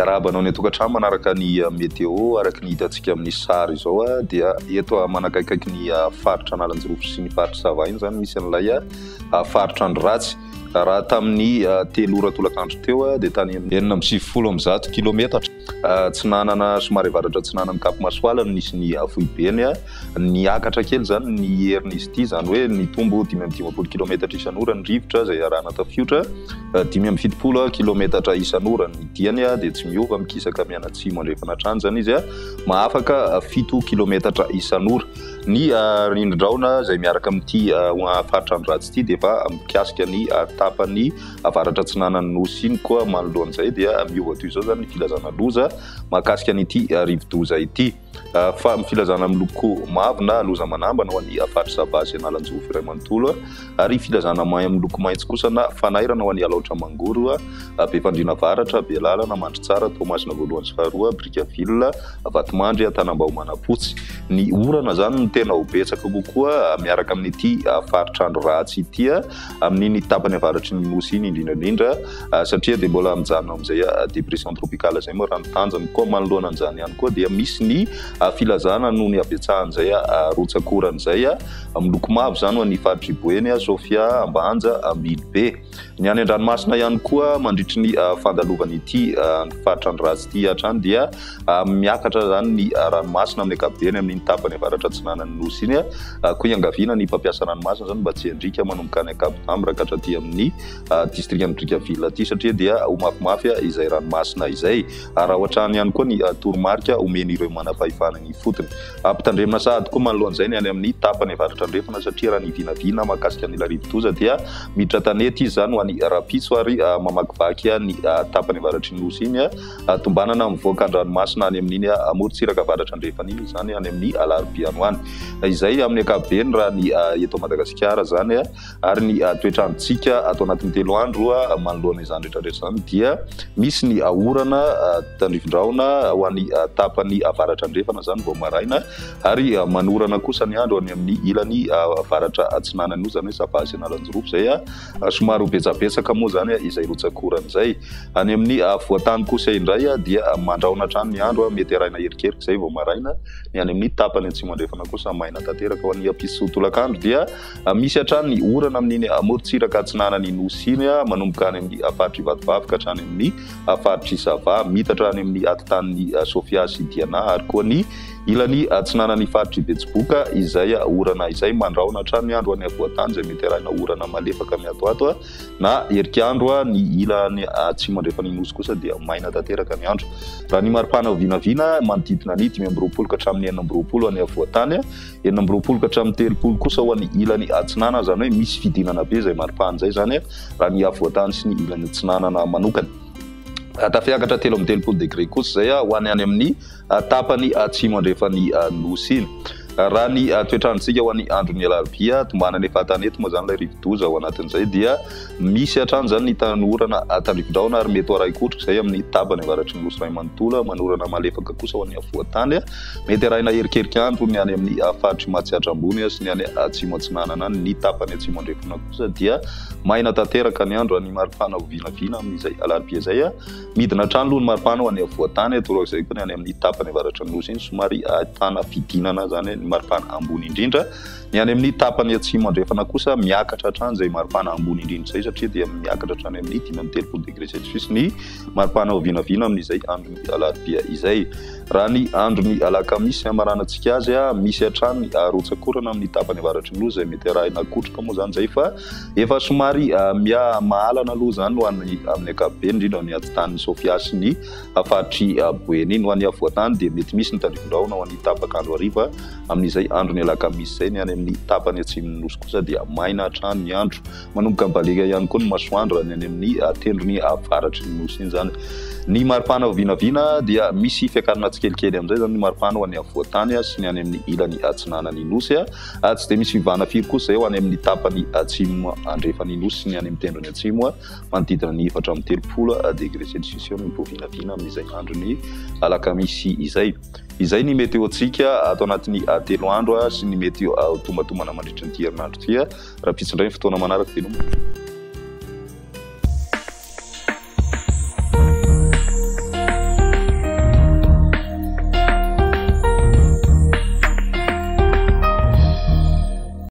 arabanao ny tokantrano manaraka ny météo araka ny hitantsika amin'ny sary izao dia eto manakaikaiky ny faritra Analanjirofo sy ny faritra Sava iny zany misy an'ilay faritra Andratsy raha tamin'ny 3 ora tolakandro teo dia tany 970 kilometatra tsinanana somary avaratra tsinanana Kapimasoala nisy ny foibeny niakatra kely zany ny herin'izy ity zany hoe nitombo 520 kilometatra isan'ora ny rivotra izay arahana tafiotra 570 kilometatra isan'ora ny diany dia tsy miova mikisaka mianatsimo andrefana hatrany zany izy mahafaka 7 kilometatra isan'ora ny rindrindraona izay miaraka amin'ity faritra Andratsy ity dia efa mikasika ny tapany avaratra tsinanana nosy iny koa manoloan'izay dia miova toy izao zany ny filazana loza mahakasika an'ity rivodoza ity fa filazana miloko mavo na loza manambana ho an'ny faritra Sava sy Analanjirofo iray manontolo ary filazana miloko maitso kosa na fanairana ho an'ny Alaotra Mangoro Befandriana Avaratra Belalana Mandritsara Tomasina voalohany sy faharoa Brickaville Vatomandry Tanambao Manapotsy ny orana zany no tena ho betsaka kokoa miaraka amin'ity faritra Andratsy ity amin'ny tapany avaratry ny nosy iny indrindra satria dia mbola mijanona amin'izay dépression tropicale izay moa ranotanjany koa manoloana an'izany ihany koa dia misy ny filazana noho ny abetsahan'izay rotsakoran'izay miloko mavo zany ho an'ny faritra Iboeny Sofia Ambanja Ambilobe ny any an-dranomasina ihany koa mandritry ny fandalovanyity faritra Andratsy ity hatrany dia miakatra zany ny ranomasina amin'ny ankapobeny amin'ny tapany avaratra tsinanany nosy iny koa iangaviana ny mpampiasa ranomasina zany mba tsy handrika manomboka any Ankapobeny rakatra aty amin'ny district ny Brickaville aty satria dia ho mafimafy izay ranomasina izay raha ohatrany ihany koa ny toromarika omeny ireo manapahifana ny fotony ampitandremana sahady koa manoloan'izay ny any amin'ny tapany avaratra andrefana satria raha ny vinavina mahakasika ny larivodoza dia miditra tanety izy zany ho an'ny rapitso ary mamakivaky ny tapany avaratry ny nosy iny tombanana mivoaka an-dranomasina any amin'iny amorontsiraka avaratra andrefana iny zany any amin'ny alarobia any ho any izay amin'ny ankapobeny raha ny eto Madagasikara zany ary ny toetrandrotsika atao anatin'ny 3 andro manoloana izany rehetrarehetra zany dia misy ny orana tandrivindraona ho an'ny tapany avaratra andrefana zany vao maraina ary manorana kosa ny andro any amin'ny ilany avaratra atsinanany io zany hoe Sava sy Analanjirofo zay somary betsabetsaka moa zany izay rotsakoran'izay any amin'ny voatany kosa indray dia mandraona hatrany ny andro mety arahina erikeriky zay vao maraina ny any amin'ny tapany atsimo andrefana kosa maina tanteraka ho an'ny apiso tolakandro dia misy hatrany ny orana amin'iny amorontsiraka atsinanany nosy iny manomboka any amin'ny faritra Ivatovavaka hatrany amin'ny faritra Sava mitatra any amin'ny atotan'ny Sofia sy Diana ary koa ny ilany atsinanany faritra Betsiboka izay orana izay mandraona hatrany ny andro any avoatany izay mety arahina orana malefaka miatoato na erikandro ny ilany atsimo andrefana nosy kosa dia maina tanteraka ny andro raha ny maripana vinavina manodidina ny 520 ka hatramin'ny 420 any avoatany 420 ka hatramin'ny 30 kosa ho an'ny ilany atsinana zany hoe misy fidinana be izay maripana izay zany raha ny avoatany sy ny ilany atsinanana manokana tafiakatra 30 degré kosa zay ho any amin'ny tapany atsimo andrefany nosy iny raha ny toetrandrotsika ho an'ny andron'ny alarobia tombanana efa tanety moa zany ilay rivodoza ao anatin'izay dia misy hatrany zany ny tanorana tandrivindraona ary mety araikotrika izay amin'ny tapany avaratry ny nosy ray manontolo manorana malefaka kosa ho an'ny avoatany mety arahina erikerikandro ny any amin'ny faritra Matsiatra ambony sy ny any atsimo atsinanana ny tapany atsimo andrefana kosa dia maina tanteraka ny andro ny maripana vinavina amin'izay alarobia izay midina hatrany aloha ny maripana ho an'ny avoatany torak'izay koa ny any amin'ny tapany avaratra ny nosy iny somary ahitana fidinana zany ny maripana ambony indrindra ny any amin'ny tapany atsimo andrefana kosa miakatra hatrany izay maripana ambony indrindra izay satria dia miakatra hatrany amin'ny 530 degré celsius ny maripana vinavina amin'izay andron'ny alarobia izay raha ny andron'ny alakamisy amaranantsika azy misy hatrany rotsakorana amin'ny tapany avaratry ny nosy izay mety arahina kotroka moa zany zay fa efa somary mahalana aloha zany ho an'ny amin'ny ankapobeny indrindra ny atotan'ny Sofia sy ny faritry Boeny iny ho an'ny avoatany dia mety misy ny tandrivindraona ho an'ny tapakandro hariva amin'izay andron'ny alakamisy izay ny any amin'ny tapany atsimony nosy kosa dia maina hatrany ny andro manomboka mibalika ihany koa ny masoandro ny any amin'ny tendrony avaratry ny nosy iny zany ny maripana vinavina dia misy fiakarana tsikelikely amin'izay zany ny maripana ho an'ny avoatany sy ny any amin'ny ilany atsinanany nosy tsy dia misy fivana firy kosa zay ho any amin'ny tapany atsimo andrefany nosy sy ny any amin'ny tendrony atsimo manodidina ny 430 degré celsius eo ny vinavina amin'izay androny alakamisy izay ny météo-tsika atao anatin'ny 3 andro sy ny météo tombatombana mandritra ny herinandro ity raha pitsindray ny fotoana manaraka veloma